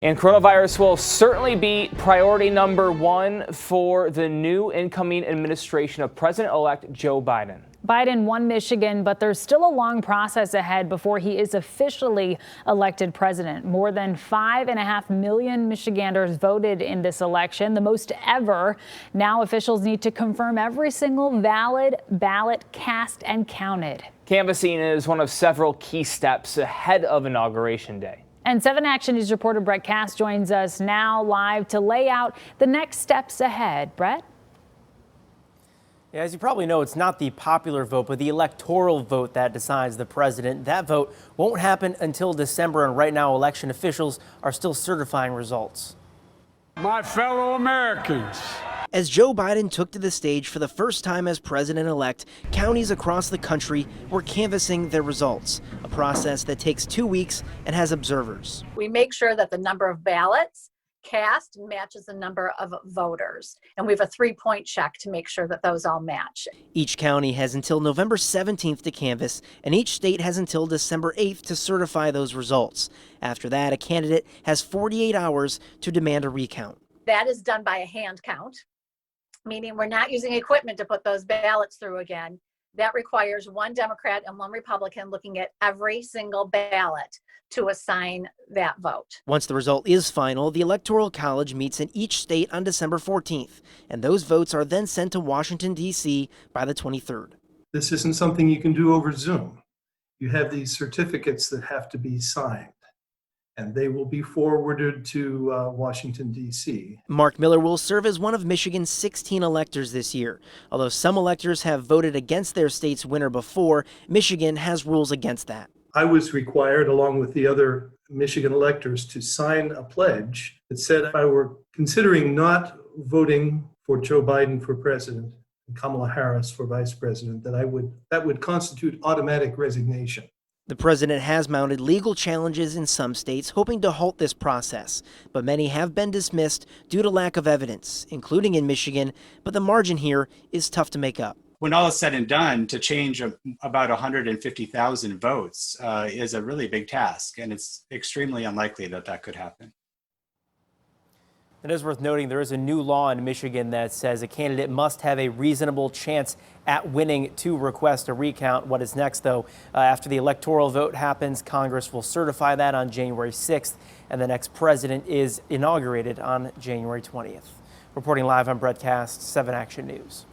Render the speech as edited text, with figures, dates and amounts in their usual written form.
And coronavirus will certainly be priority number one for the new incoming administration of President-elect Joe Biden. Biden won Michigan, but there's still a long process ahead before he is officially elected president. More than 5.5 million Michiganders voted in this election, the most ever. Now officials need to confirm every single valid ballot cast and counted. Canvassing is one of several key steps ahead of Inauguration Day. And 7 Action News reporter Brett KAST joins us now live to lay out the next steps ahead. Brett? Yeah, as you probably know, it's not the popular vote, but the electoral vote that decides the president. That vote won't happen until December, and right now election officials are still certifying results. My fellow Americans. As Joe Biden took to the stage for the first time as president-elect, counties across the country were canvassing their results, a process that takes 2 weeks and has observers. We make sure that the number of ballots cast matches the number of voters, and we have a 3-point check to make sure that those all match. Each county has until November 17th to canvass, and each state has until December 8th to certify those results. After that, a candidate has 48 hours to demand a recount. That is done by a hand count, meaning we're not using equipment to put those ballots through again. That requires one Democrat and one Republican looking at every single ballot to assign that vote. Once the result is final, the Electoral College meets in each state on December 14th, and those votes are then sent to Washington, D.C. by the 23rd. This isn't something you can do over Zoom. You have these certificates that have to be signed, and they will be forwarded to Washington, D.C. Mark Miller will serve as one of Michigan's 16 electors this year. Although some electors have voted against their state's winner before, Michigan has rules against that. I was required, along with the other Michigan electors, to sign a pledge that said if I were considering not voting for Joe Biden for president and Kamala Harris for vice president, that would constitute automatic resignation. The president has mounted legal challenges in some states, hoping to halt this process, but many have been dismissed due to lack of evidence, including in Michigan, but the margin here is tough to make up. When all is said and done, to change about 150,000 votes is a really big task, and it's extremely unlikely that that could happen. It is worth noting there is a new law in Michigan that says a candidate must have a reasonable chance at winning to request a recount. What is next, though? After the electoral vote happens, Congress will certify that on January 6th, and the next president is inaugurated on January 20th. Reporting live, I'm Brett KAST, 7 Action News.